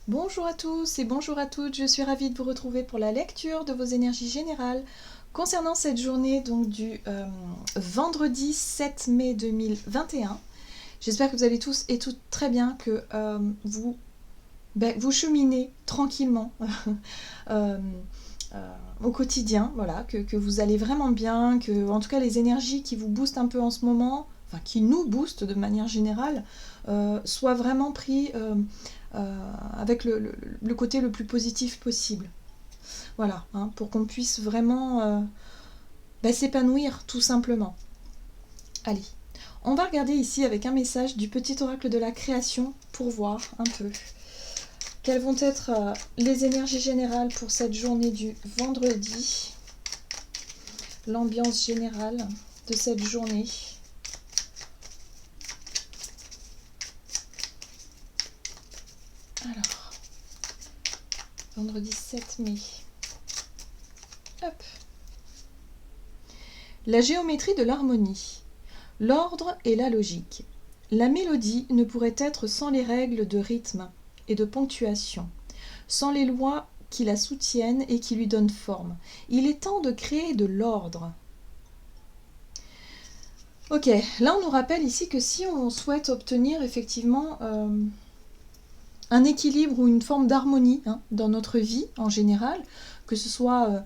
Bonjour à tous et bonjour à toutes, je suis ravie de vous retrouver pour la lecture de vos énergies générales concernant cette journée donc du vendredi 7 mai 2021. J'espère que vous allez tous et toutes très bien, que vous cheminez tranquillement euh, au quotidien, voilà, que vous allez vraiment bien, que en tout cas les énergies qui vous boostent un peu en ce moment, enfin qui nous boostent de manière générale, soient vraiment pris avec le côté le plus positif possible. Voilà, hein, pour qu'on puisse vraiment s'épanouir tout simplement. Allez, on va regarder ici avec un message du petit oracle de la création pour voir un peu quelles vont être les énergies générales pour cette journée du vendredi, l'ambiance générale de cette journée. Alors, vendredi 7 mai. Hop. La géométrie de l'harmonie, l'ordre et la logique. La mélodie ne pourrait être sans les règles de rythme et de ponctuation, sans les lois qui la soutiennent et qui lui donnent forme. Il est temps de créer de l'ordre. Ok, là on nous rappelle ici que si on souhaite obtenir effectivement un équilibre ou une forme d'harmonie dans notre vie en général, que ce soit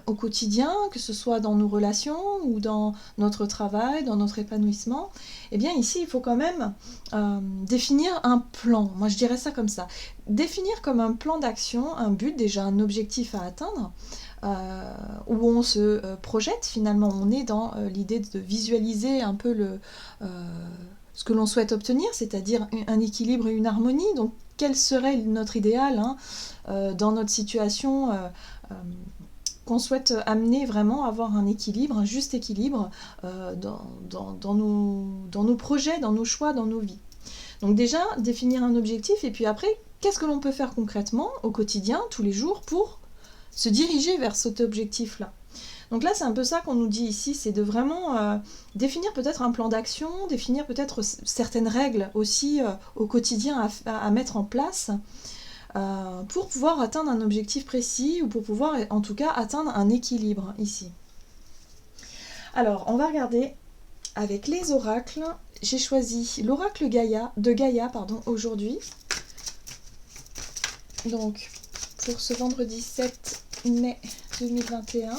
au quotidien, que ce soit dans nos relations ou dans notre travail, dans notre épanouissement, eh bien ici il faut quand même définir un plan. Moi je dirais ça comme ça. Définir comme un plan d'action, un but, déjà un objectif à atteindre, où on se projette finalement. On est dans l'idée de visualiser un peu ce que l'on souhaite obtenir, c'est-à-dire un équilibre et une harmonie. Donc quel serait notre idéal dans notre situation qu'on souhaite amener vraiment à avoir un équilibre, un juste équilibre dans nos projets, dans nos choix, dans nos vies. Donc déjà, définir un objectif, et puis après, qu'est-ce que l'on peut faire concrètement au quotidien, tous les jours, pour se diriger vers cet objectif-là. Donc là, c'est un peu ça qu'on nous dit ici, c'est de vraiment définir peut-être un plan d'action, définir peut-être certaines règles aussi au quotidien à mettre en place pour pouvoir atteindre un objectif précis ou pour pouvoir en tout cas atteindre un équilibre ici. Alors, on va regarder avec les oracles. J'ai choisi l'oracle de Gaïa aujourd'hui. Donc, pour ce vendredi 7 mai 2021.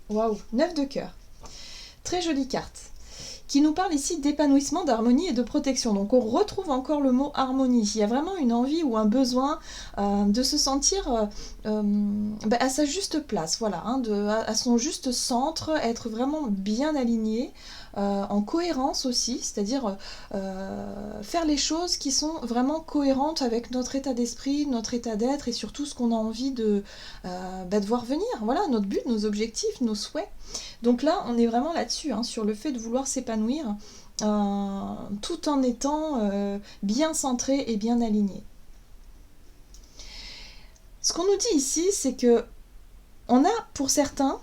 Waouh, 9 de cœur. Très jolie carte. Qui nous parle ici d'épanouissement, d'harmonie et de protection. Donc on retrouve encore le mot harmonie. Il y a vraiment une envie ou un besoin de se sentir à sa juste place, voilà, à son juste centre, être vraiment bien aligné, en cohérence aussi, c'est-à-dire faire les choses qui sont vraiment cohérentes avec notre état d'esprit, notre état d'être et surtout ce qu'on a envie de voir venir. Voilà, notre but, nos objectifs, nos souhaits. Donc là, on est vraiment là-dessus, sur le fait de vouloir s'épanouir tout en étant bien centré et bien aligné. Ce qu'on nous dit ici, c'est que on a, pour certains,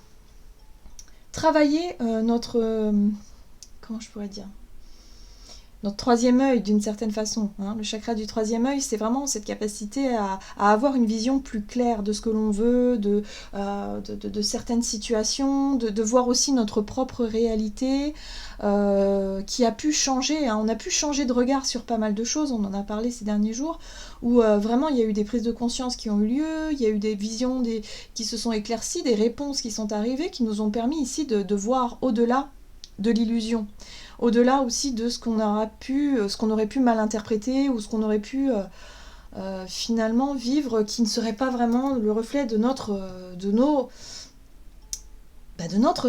travaillé comment je pourrais dire, notre troisième œil d'une certaine façon. Le chakra du troisième œil, c'est vraiment cette capacité à avoir une vision plus claire de ce que l'on veut, de certaines situations, de voir aussi notre propre réalité qui a pu changer. On a pu changer de regard sur pas mal de choses, on en a parlé ces derniers jours, où vraiment il y a eu des prises de conscience qui ont eu lieu, il y a eu des visions qui se sont éclaircies, des réponses qui sont arrivées, qui nous ont permis ici de voir au-delà de l'illusion. Au-delà aussi de ce qu'on aurait pu mal interpréter ou ce qu'on aurait pu finalement vivre qui ne serait pas vraiment le reflet de notre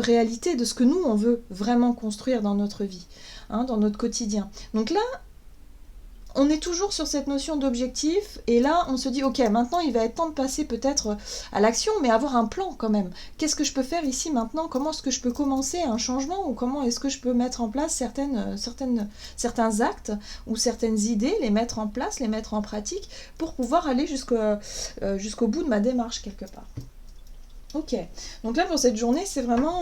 réalité, de ce que nous on veut vraiment construire dans notre vie, dans notre quotidien. Donc là, on est toujours sur cette notion d'objectif, et là on se dit ok, maintenant il va être temps de passer peut-être à l'action, mais avoir un plan quand même. Qu'est-ce que je peux faire ici maintenant? Comment est-ce que je peux commencer un changement, ou comment est-ce que je peux mettre en place certains actes ou certaines idées, les mettre en place, les mettre en pratique pour pouvoir aller jusqu'au bout de ma démarche quelque part. Ok, donc là pour cette journée, c'est vraiment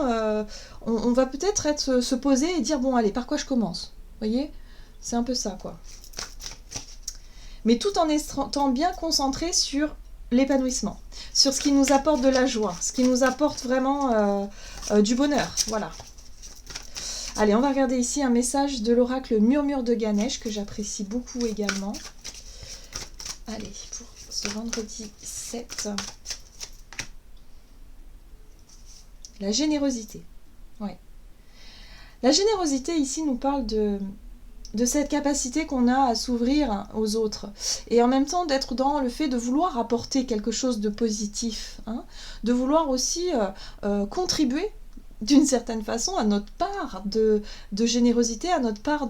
on va peut-être se poser et dire bon allez, par quoi je commence? Vous voyez, c'est un peu ça quoi. mais tout en étant bien concentré sur l'épanouissement, sur ce qui nous apporte de la joie, ce qui nous apporte vraiment du bonheur. Voilà. Allez, on va regarder ici un message de l'oracle Murmure de Ganesh que j'apprécie beaucoup également. Allez, pour ce vendredi 7. La générosité. Ouais. La générosité ici nous parle de cette capacité qu'on a à s'ouvrir aux autres et en même temps d'être dans le fait de vouloir apporter quelque chose de positif, hein, de vouloir aussi contribuer d'une certaine façon à notre part de générosité, à notre part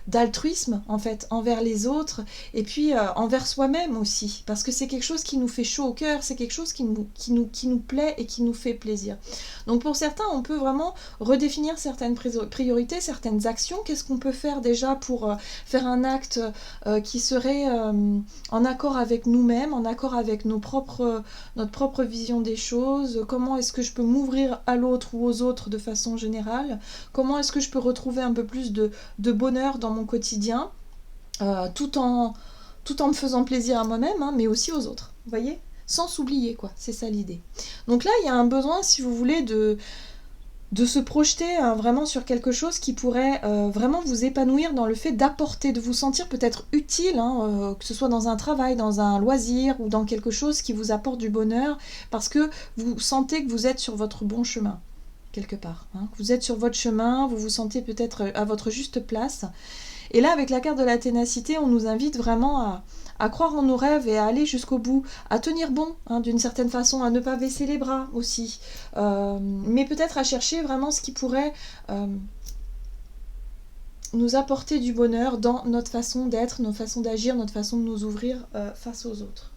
d'altruisme en fait envers les autres et puis envers soi-même aussi, parce que c'est quelque chose qui nous fait chaud au cœur, c'est quelque chose qui nous plaît et qui nous fait plaisir. Donc pour certains, on peut vraiment redéfinir certaines priorités, certaines actions. Qu'est-ce qu'on peut faire déjà pour faire un acte qui serait en accord avec nous-mêmes, en accord avec notre propre vision des choses? Comment est-ce que je peux m'ouvrir à l'autre ou aux autres de façon générale? Comment est-ce que je peux retrouver un peu plus de bonheur dans mon quotidien tout en me faisant plaisir à moi-même, hein, mais aussi aux autres, vous voyez, sans s'oublier, quoi, c'est ça l'idée. Donc là, il y a un besoin, si vous voulez, de se projeter vraiment sur quelque chose qui pourrait vraiment vous épanouir dans le fait d'apporter, de vous sentir peut-être utile, hein, que ce soit dans un travail, dans un loisir ou dans quelque chose qui vous apporte du bonheur, parce que vous sentez que vous êtes sur votre bon chemin, quelque part, hein, que vous êtes sur votre chemin, vous vous sentez peut-être à votre juste place. Et là, avec la carte de la ténacité, on nous invite vraiment à croire en nos rêves et à aller jusqu'au bout, à tenir bon, hein, d'une certaine façon, à ne pas baisser les bras aussi, mais peut-être à chercher vraiment ce qui pourrait nous apporter du bonheur dans notre façon d'être, notre façon d'agir, notre façon de nous ouvrir face aux autres.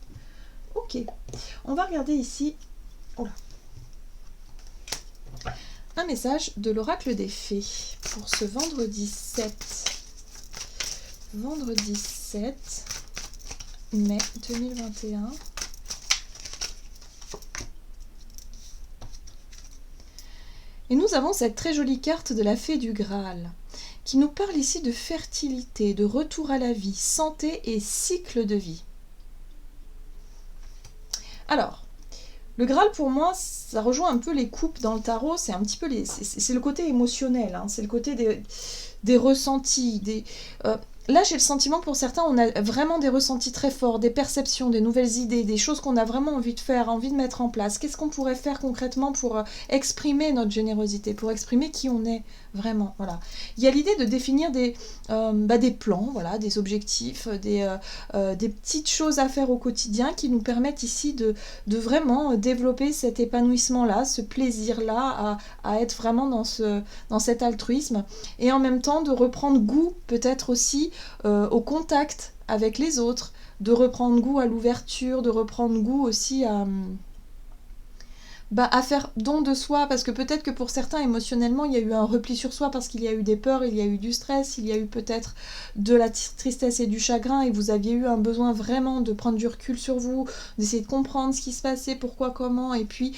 Ok, on va regarder ici un message de l'oracle des fées pour ce vendredi 7. Vendredi 7 mai 2021. Et nous avons cette très jolie carte de la fée du Graal, qui nous parle ici de fertilité, de retour à la vie, santé et cycle de vie. Alors, le Graal pour moi, ça rejoint un peu les coupes dans le tarot, c'est un petit peu c'est le côté émotionnel, hein, c'est le côté des ressentis, là, j'ai le sentiment, pour certains, on a vraiment des ressentis très forts, des perceptions, des nouvelles idées, des choses qu'on a vraiment envie de faire, envie de mettre en place. Qu'est-ce qu'on pourrait faire concrètement pour exprimer notre générosité, pour exprimer qui on est vraiment, voilà. Il y a l'idée de définir des plans, voilà, des objectifs, des petites choses à faire au quotidien qui nous permettent ici de vraiment développer cet épanouissement-là, ce plaisir-là à être vraiment dans cet altruisme, et en même temps de reprendre goût peut-être aussi au contact avec les autres, de reprendre goût à l'ouverture, de reprendre goût aussi à faire don de soi, parce que peut-être que pour certains émotionnellement il y a eu un repli sur soi parce qu'il y a eu des peurs, il y a eu du stress, il y a eu peut-être de la tristesse et du chagrin et vous aviez eu un besoin vraiment de prendre du recul sur vous, d'essayer de comprendre ce qui se passait, pourquoi, comment, et puis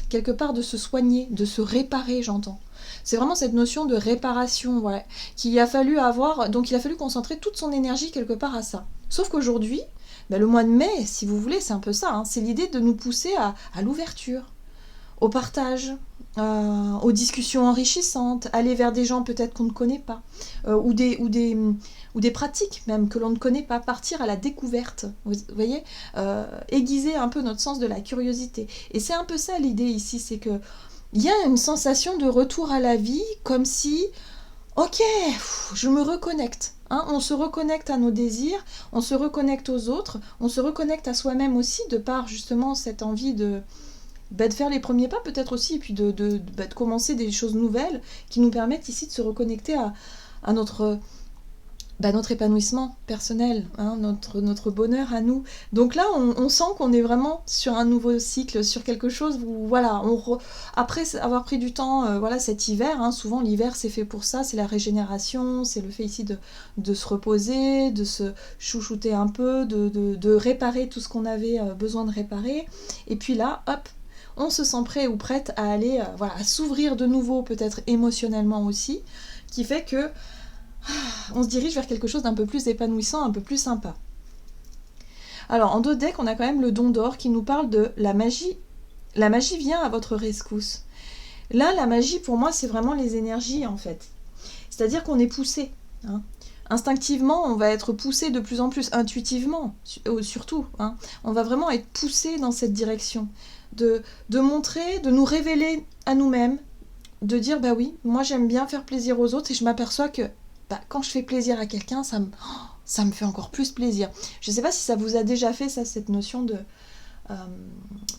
quelque part de se soigner, de se réparer, j'entends. C'est vraiment cette notion de réparation, ouais, qu'il a fallu avoir, donc il a fallu concentrer toute son énergie quelque part à ça. Sauf qu'aujourd'hui, le mois de mai, si vous voulez, c'est un peu ça, hein, c'est l'idée de nous pousser à l'ouverture, au partage, aux discussions enrichissantes, aller vers des gens peut-être qu'on ne connaît pas, ou des pratiques même que l'on ne connaît pas, partir à la découverte, vous voyez, aiguiser un peu notre sens de la curiosité. Et c'est un peu ça l'idée ici, c'est que il y a une sensation de retour à la vie, comme si, ok, je me reconnecte. Hein, on se reconnecte à nos désirs, on se reconnecte aux autres, on se reconnecte à soi-même aussi, de par justement cette envie de faire les premiers pas peut-être aussi, et puis de commencer des choses nouvelles qui nous permettent ici de se reconnecter à notre épanouissement personnel, hein, notre bonheur à nous. Donc là, on sent qu'on est vraiment sur un nouveau cycle, sur quelque chose où, voilà, après avoir pris du temps, voilà, cet hiver, hein, souvent l'hiver c'est fait pour ça, c'est la régénération, c'est le fait ici de se reposer, de se chouchouter un peu, de réparer tout ce qu'on avait besoin de réparer, et puis là, hop, on se sent prêt ou prête à aller à s'ouvrir de nouveau, peut-être émotionnellement aussi, qui fait que on se dirige vers quelque chose d'un peu plus épanouissant, un peu plus sympa. Alors, en 2 decks, on a quand même le don d'or qui nous parle de la magie. La magie vient à votre rescousse. Là, la magie, pour moi, c'est vraiment les énergies, en fait. C'est-à-dire qu'on est poussé. Hein. Instinctivement, on va être poussé de plus en plus, intuitivement, surtout. Hein. On va vraiment être poussé dans cette direction. De montrer, de nous révéler à nous-mêmes, de dire, bah oui, moi j'aime bien faire plaisir aux autres et je m'aperçois que quand je fais plaisir à quelqu'un, ça me fait encore plus plaisir. Je ne sais pas si ça vous a déjà fait, ça, cette notion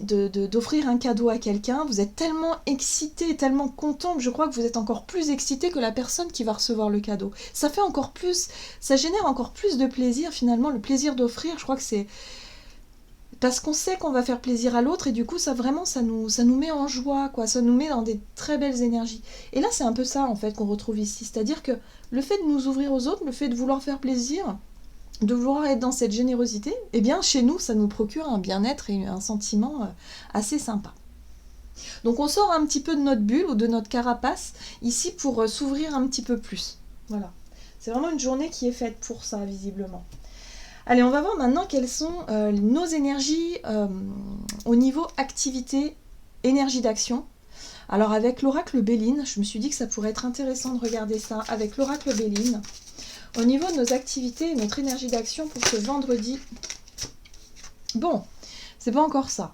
d'offrir un cadeau à quelqu'un. Vous êtes tellement excité, tellement content que je crois que vous êtes encore plus excité que la personne qui va recevoir le cadeau. Ça fait encore plus, ça génère encore plus de plaisir finalement, le plaisir d'offrir. Je crois que c'est parce qu'on sait qu'on va faire plaisir à l'autre et du coup ça nous met en joie, quoi. Ça nous met dans des très belles énergies. Et là c'est un peu ça en fait qu'on retrouve ici, c'est-à-dire que le fait de nous ouvrir aux autres, le fait de vouloir faire plaisir, de vouloir être dans cette générosité, eh bien chez nous ça nous procure un bien-être et un sentiment assez sympa. Donc on sort un petit peu de notre bulle ou de notre carapace ici pour s'ouvrir un petit peu plus. Voilà. C'est vraiment une journée qui est faite pour ça visiblement. Allez, on va voir maintenant quelles sont nos énergies au niveau activité, énergie d'action. Alors avec l'oracle Béline, je me suis dit que ça pourrait être intéressant de regarder ça avec l'oracle Béline. Au niveau de nos activités et notre énergie d'action pour ce vendredi, bon, c'est pas encore ça.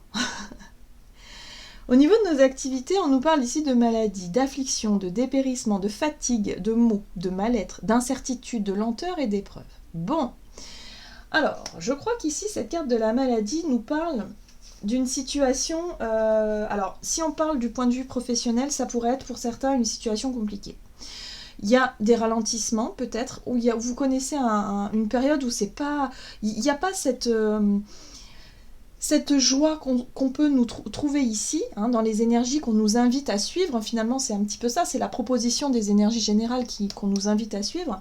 Au niveau de nos activités, on nous parle ici de maladie, d'affliction, de dépérissement, de fatigue, de maux, de mal-être, d'incertitude, de lenteur et d'épreuve. Bon. Alors, je crois qu'ici, cette carte de la maladie nous parle d'une situation... alors, si on parle du point de vue professionnel, ça pourrait être pour certains une situation compliquée. Il y a des ralentissements, peut-être, où vous connaissez une période où c'est pas... Il n'y a pas cette joie qu'on peut nous trouver ici, hein, dans les énergies qu'on nous invite à suivre. Finalement, c'est un petit peu ça, c'est la proposition des énergies générales qu'on nous invite à suivre.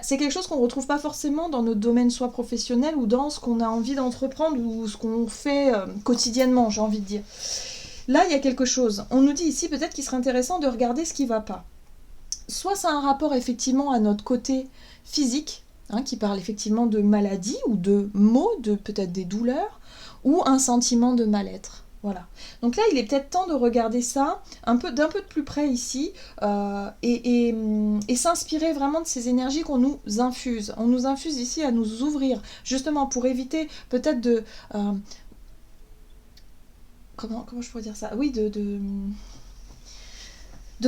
C'est quelque chose qu'on ne retrouve pas forcément dans notre domaine soit professionnel ou dans ce qu'on a envie d'entreprendre ou ce qu'on fait quotidiennement, j'ai envie de dire. Là, il y a quelque chose. On nous dit ici peut-être qu'il serait intéressant de regarder ce qui ne va pas. Soit ça a un rapport effectivement à notre côté physique, hein, qui parle effectivement de maladie ou de maux, de peut-être des douleurs, ou un sentiment de mal-être. Voilà. Donc là, il est peut-être temps de regarder ça d'un peu de plus près ici et s'inspirer vraiment de ces énergies qu'on nous infuse. On nous infuse ici à nous ouvrir, justement pour éviter peut-être de... comment je pourrais dire ça? Oui, de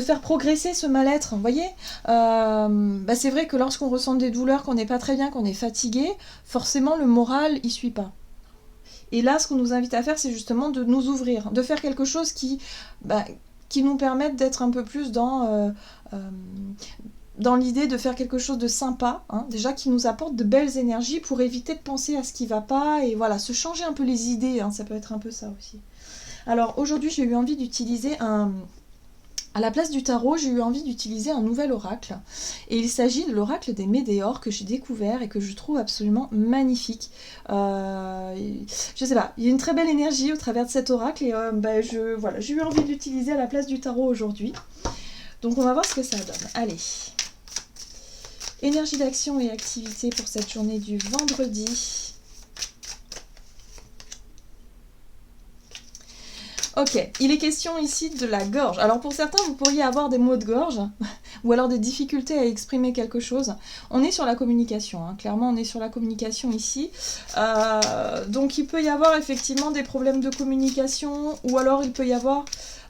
faire progresser ce mal-être, vous voyez. C'est vrai que lorsqu'on ressent des douleurs, qu'on n'est pas très bien, qu'on est fatigué, forcément le moral y suit pas. Et là, ce qu'on nous invite à faire, c'est justement de nous ouvrir, de faire quelque chose qui nous permette d'être un peu plus dans l'idée de faire quelque chose de sympa, hein, déjà qui nous apporte de belles énergies pour éviter de penser à ce qui ne va pas et voilà, se changer un peu les idées, hein, ça peut être un peu ça aussi. Alors aujourd'hui, j'ai eu envie d'utiliser à la place du tarot, j'ai eu envie d'utiliser un nouvel oracle. Et il s'agit de l'oracle des Médéors que j'ai découvert et que je trouve absolument magnifique. Je sais pas, il y a une très belle énergie au travers de cet oracle et j'ai eu envie de l'utiliser à la place du tarot aujourd'hui. Donc on va voir ce que ça donne. Allez. Énergie d'action et activité pour cette journée du vendredi. Ok, il est question ici de la gorge. Alors pour certains, vous pourriez avoir des maux de gorge ou alors des difficultés à exprimer quelque chose. On est sur la communication, hein. Clairement on est sur la communication ici. Donc il peut y avoir effectivement des problèmes de communication ou alors il peut y avoir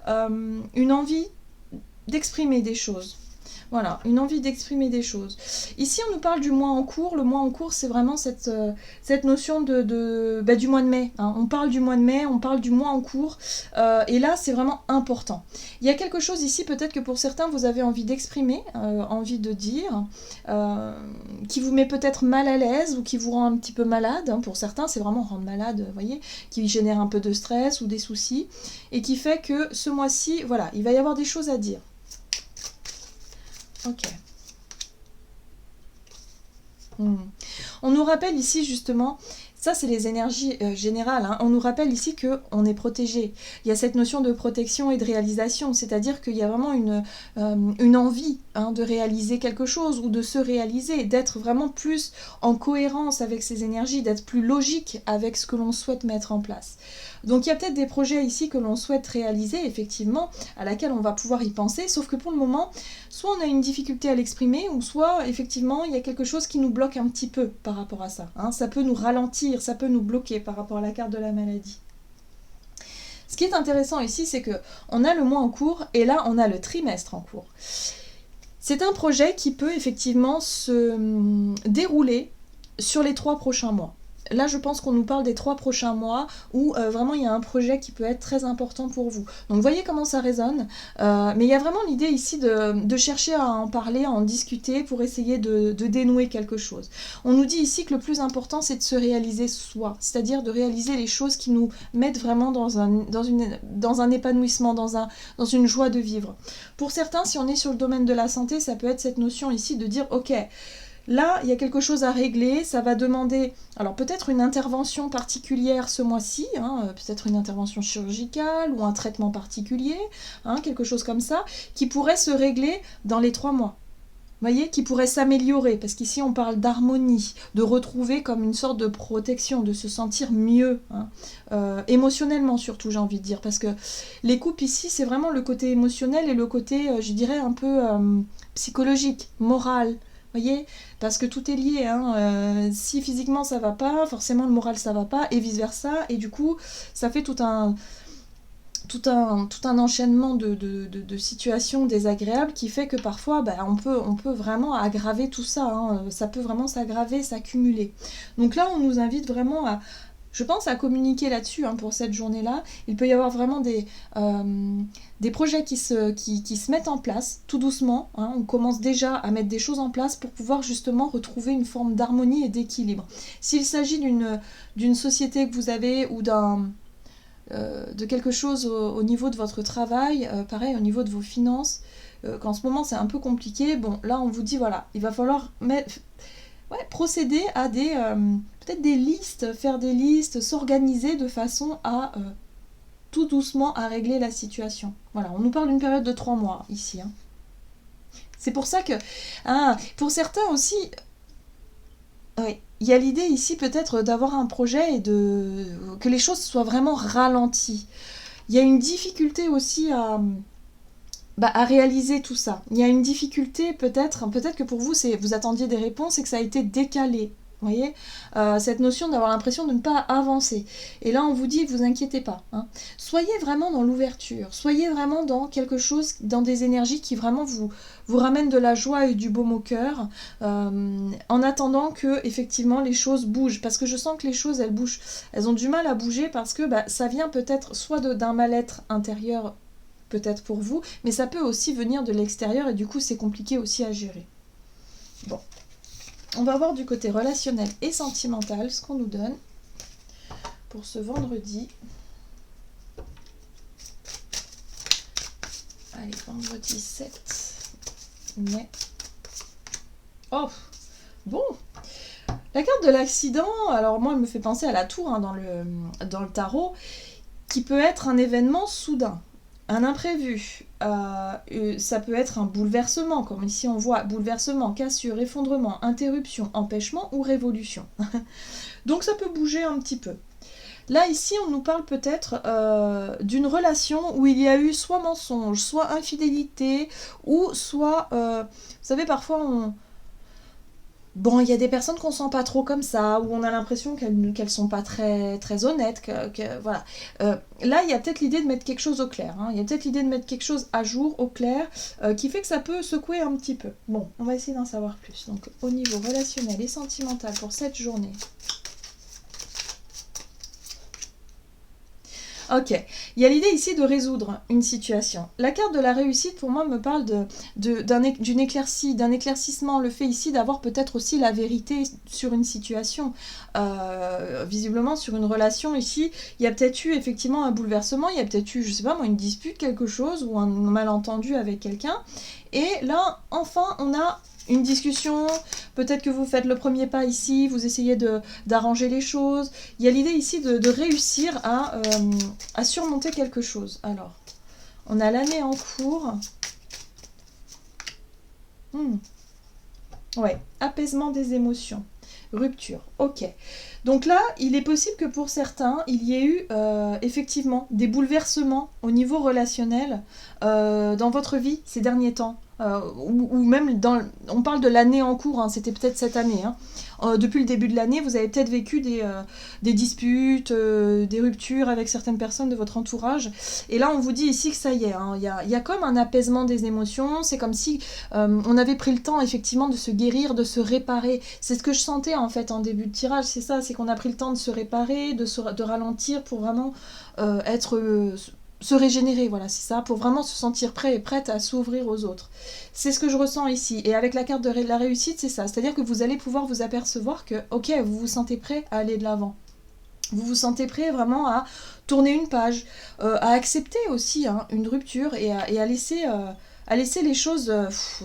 une envie d'exprimer des choses. Voilà, une envie d'exprimer des choses. Ici, on nous parle du mois en cours. Le mois en cours, c'est vraiment cette notion du mois de mai. Hein. On parle du mois de mai, on parle du mois en cours. Et là, c'est vraiment important. Il y a quelque chose ici, peut-être que pour certains, vous avez envie d'exprimer, envie de dire, qui vous met peut-être mal à l'aise ou qui vous rend un petit peu malade. Hein. Pour certains, c'est vraiment rendre malade, vous voyez, qui génère un peu de stress ou des soucis. Et qui fait que ce mois-ci, voilà, il va y avoir des choses à dire. Ok. On nous rappelle ici justement, ça c'est les énergies générales, hein, on nous rappelle ici qu'on est protégé. Il y a cette notion de protection et de réalisation, c'est-à-dire qu'il y a vraiment une envie hein, de réaliser quelque chose ou de se réaliser, d'être vraiment plus en cohérence avec ces énergies, d'être plus logique avec ce que l'on souhaite mettre en place. Donc il y a peut-être des projets ici que l'on souhaite réaliser, effectivement, à laquelle on va pouvoir y penser, sauf que pour le moment, soit on a une difficulté à l'exprimer, ou soit, effectivement, il y a quelque chose qui nous bloque un petit peu par rapport à ça. Hein. Ça peut nous ralentir, ça peut nous bloquer par rapport à la carte de la maladie. Ce qui est intéressant ici, c'est qu'on a le mois en cours, et là, on a le trimestre en cours. C'est un projet qui peut, effectivement, se dérouler sur les 3 prochains mois. Là, je pense qu'on nous parle des 3 prochains mois où vraiment il y a un projet qui peut être très important pour vous. Donc, vous voyez comment ça résonne. Mais il y a vraiment l'idée ici de chercher à en parler, à en discuter pour essayer de dénouer quelque chose. On nous dit ici que le plus important, c'est de se réaliser soi, c'est-à-dire de réaliser les choses qui nous mettent vraiment dans un épanouissement, dans une joie de vivre. Pour certains, si on est sur le domaine de la santé, ça peut être cette notion ici de dire « Ok, là, il y a quelque chose à régler, ça va demander, alors peut-être une intervention particulière ce mois-ci, hein, peut-être une intervention chirurgicale ou un traitement particulier, hein, quelque chose comme ça, qui pourrait se régler dans les 3 mois. Vous voyez, qui pourrait s'améliorer, parce qu'ici on parle d'harmonie, de retrouver comme une sorte de protection, de se sentir mieux, hein, émotionnellement surtout j'ai envie de dire, parce que les coupes ici c'est vraiment le côté émotionnel et le côté, je dirais, un peu psychologique, moral. Voyez, parce que tout est lié, hein. Si physiquement ça va pas, forcément le moral ça va pas, et vice versa, et du coup ça fait tout un enchaînement de situations désagréables qui fait que parfois on peut vraiment aggraver tout ça, hein. Ça peut vraiment s'aggraver, s'accumuler. Donc là on nous invite vraiment à, je pense, à communiquer là-dessus hein, pour cette journée-là. Il peut y avoir vraiment des projets qui se mettent en place tout doucement. Hein. On commence déjà à mettre des choses en place pour pouvoir justement retrouver une forme d'harmonie et d'équilibre. S'il s'agit d'une société que vous avez ou de quelque chose au niveau de votre travail, pareil au niveau de vos finances, qu'en ce moment c'est un peu compliqué, bon là on vous dit voilà, il va falloir procéder à peut-être des listes, faire des listes, s'organiser de façon à tout doucement à régler la situation. Voilà, on nous parle d'une période de 3 mois ici. Hein. C'est pour ça que, pour certains aussi, il y a l'idée ici peut-être d'avoir un projet et que les choses soient vraiment ralenties. Il y a une difficulté aussi à réaliser tout ça. Il y a une difficulté peut-être que pour vous, vous attendiez des réponses et que ça a été décalé. Vous voyez, cette notion d'avoir l'impression de ne pas avancer. Et là, on vous dit, vous inquiétez pas. Hein. Soyez vraiment dans l'ouverture. Soyez vraiment dans quelque chose, dans des énergies qui vraiment vous ramènent de la joie et du baume au cœur, en attendant que effectivement les choses bougent. Parce que je sens que les choses, elles bougent. Elles ont du mal à bouger parce que ça vient peut-être soit d'un mal-être intérieur, peut-être pour vous, mais ça peut aussi venir de l'extérieur et du coup, c'est compliqué aussi à gérer. Bon. On va voir du côté relationnel et sentimental ce qu'on nous donne pour ce vendredi. Allez, vendredi 7 mai. Oh, bon. La carte de l'accident, alors moi elle me fait penser à la tour hein, dans le tarot, qui peut être un événement soudain. Un imprévu, ça peut être un bouleversement, comme ici on voit bouleversement, cassure, effondrement, interruption, empêchement ou révolution. Donc ça peut bouger un petit peu. Là ici on nous parle peut-être d'une relation où il y a eu soit mensonge, soit infidélité, ou soit, vous savez parfois Bon, il y a des personnes qu'on sent pas trop comme ça, où on a l'impression qu'elles sont pas très, très honnêtes, voilà. Là, il y a peut-être l'idée de mettre quelque chose au clair, hein. Il y a peut-être l'idée de mettre quelque chose à jour, au clair, qui fait que ça peut secouer un petit peu. Bon, on va essayer d'en savoir plus. Donc, au niveau relationnel et sentimental pour cette journée. Ok, il y a l'idée ici de résoudre une situation. La carte de la réussite, pour moi, me parle d'une éclaircie, d'un éclaircissement. Le fait ici d'avoir peut-être aussi la vérité sur une situation. Visiblement, sur une relation, ici, il y a peut-être eu effectivement un bouleversement, il y a peut-être eu, je sais pas moi, une dispute, quelque chose, ou un malentendu avec quelqu'un. Et là, enfin, on a une discussion, peut-être que vous faites le premier pas ici, vous essayez d'arranger les choses. Il y a l'idée ici de réussir à surmonter quelque chose. Alors, on a l'année en cours. Ouais, apaisement des émotions. Rupture, ok. Donc là, il est possible que pour certains, il y ait eu effectivement des bouleversements au niveau relationnel dans votre vie ces derniers temps. Ou même, on parle de l'année en cours, hein, c'était peut-être cette année. Hein. Depuis le début de l'année, vous avez peut-être vécu des disputes, des ruptures avec certaines personnes de votre entourage. Et là, on vous dit ici que ça y est, hein, y a comme un apaisement des émotions. C'est comme si on avait pris le temps, effectivement, de se guérir, de se réparer. C'est ce que je sentais, en fait, en début de tirage. C'est ça, c'est qu'on a pris le temps de se réparer, de ralentir pour vraiment se régénérer, voilà, c'est ça, pour vraiment se sentir prêt et prête à s'ouvrir aux autres. C'est ce que je ressens ici. Et avec la carte de la réussite, c'est ça. C'est-à-dire que vous allez pouvoir vous apercevoir que, ok, vous vous sentez prêt à aller de l'avant. Vous vous sentez prêt vraiment à tourner une page, à accepter aussi une rupture et à laisser les choses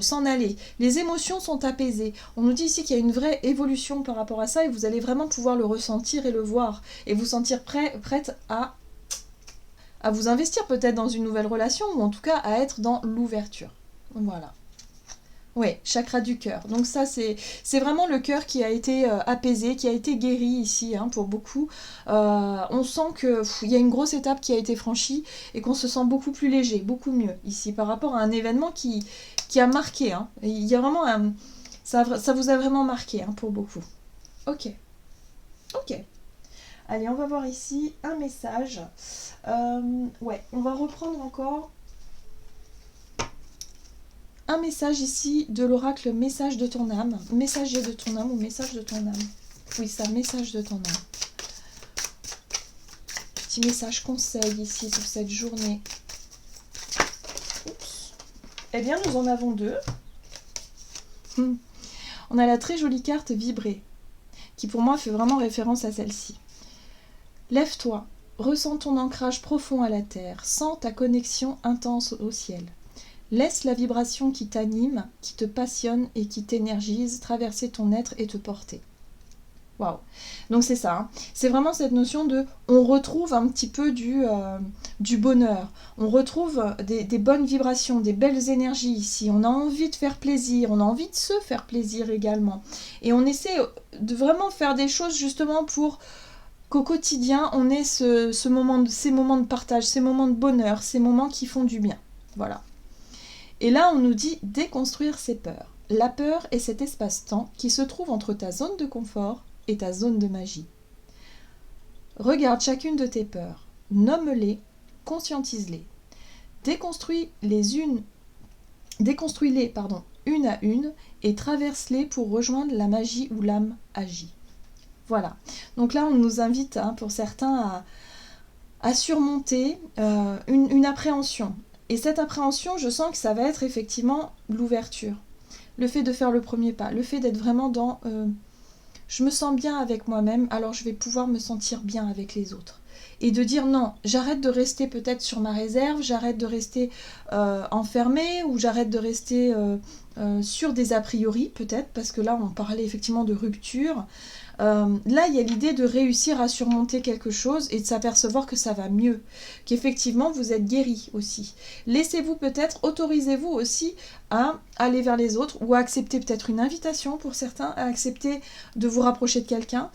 s'en aller. Les émotions sont apaisées. On nous dit ici qu'il y a une vraie évolution par rapport à ça et vous allez vraiment pouvoir le ressentir et le voir. Et vous sentir prête à vous investir peut-être dans une nouvelle relation ou en tout cas à être dans l'ouverture. Voilà. Oui, chakra du cœur. Donc ça, c'est vraiment le cœur qui a été apaisé, qui a été guéri ici pour beaucoup. On sent qu'il y a une grosse étape qui a été franchie et qu'on se sent beaucoup plus léger, beaucoup mieux ici par rapport à un événement qui a marqué. Hein. Il y a vraiment ça vous a vraiment marqué pour beaucoup. Ok. Allez, on va voir ici un message. Ouais, on va reprendre encore un message ici de l'oracle message de ton âme. Messager de ton âme ou message de ton âme. Oui, ça, message de ton âme. Petit message conseil ici sur cette journée. Oups. Eh bien, nous en avons deux. On a la très jolie carte vibrer, qui pour moi fait vraiment référence à celle-ci. Lève-toi, ressens ton ancrage profond à la terre, sens ta connexion intense au ciel. Laisse la vibration qui t'anime, qui te passionne et qui t'énergise traverser ton être et te porter. Waouh. Donc c'est ça, c'est vraiment cette notion de, on retrouve un petit peu du bonheur, on retrouve des bonnes vibrations, des belles énergies ici, on a envie de faire plaisir, on a envie de se faire plaisir également. Et on essaie de vraiment faire des choses justement pour qu'au quotidien, on ait ces moments de partage, ces moments de bonheur, ces moments qui font du bien. Voilà. Et là, on nous dit déconstruire ses peurs. La peur est cet espace-temps qui se trouve entre ta zone de confort et ta zone de magie. Regarde chacune de tes peurs, nomme-les, conscientise-les. Déconstruis-les une à une et traverse-les pour rejoindre la magie où l'âme agit. Voilà. Donc là, on nous invite, pour certains, à surmonter une appréhension. Et cette appréhension, je sens que ça va être effectivement l'ouverture. Le fait de faire le premier pas, le fait d'être vraiment dans je me sens bien avec moi-même, alors je vais pouvoir me sentir bien avec les autres. Et de dire non, j'arrête de rester peut-être sur ma réserve, j'arrête de rester enfermée, ou j'arrête de rester sur des a priori peut-être, parce que là on parlait effectivement de rupture. Là, il y a l'idée de réussir à surmonter quelque chose et de s'apercevoir que ça va mieux, qu'effectivement vous êtes guéri aussi. Laissez-vous peut-être, autorisez-vous aussi à aller vers les autres ou à accepter peut-être une invitation pour certains, à accepter de vous rapprocher de quelqu'un,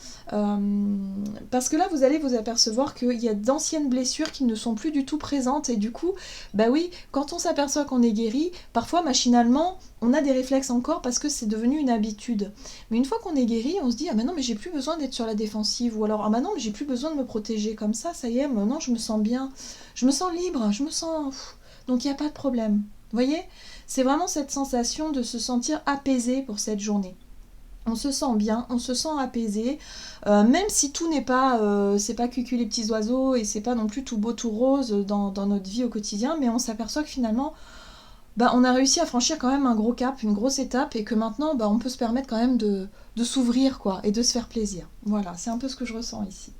parce que là vous allez vous apercevoir qu'il y a d'anciennes blessures qui ne sont plus du tout présentes et du coup, bah oui, quand on s'aperçoit qu'on est guéri, parfois machinalement, on a des réflexes encore parce que c'est devenu une habitude. Mais une fois qu'on est guéri, on se dit « Ah mais non, mais j'ai plus besoin d'être sur la défensive » ou alors « Ah bah non, mais j'ai plus besoin de me protéger comme ça y est, maintenant je me sens bien, je me sens libre, je me sens... » Donc il n'y a pas de problème. Vous voyez ? C'est vraiment cette sensation de se sentir apaisé pour cette journée. On se sent bien, on se sent apaisé, même si tout n'est pas, c'est pas cucu les petits oiseaux et c'est pas non plus tout beau, tout rose dans notre vie au quotidien, mais on s'aperçoit que finalement, on a réussi à franchir quand même un gros cap, une grosse étape, et que maintenant, on peut se permettre quand même de s'ouvrir, quoi, et de se faire plaisir. Voilà, c'est un peu ce que je ressens ici.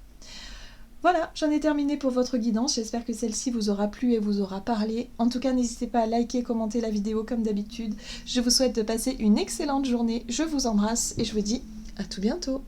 Voilà, j'en ai terminé pour votre guidance, j'espère que celle-ci vous aura plu et vous aura parlé. En tout cas, n'hésitez pas à liker, commenter la vidéo comme d'habitude. Je vous souhaite de passer une excellente journée, je vous embrasse et je vous dis à tout bientôt.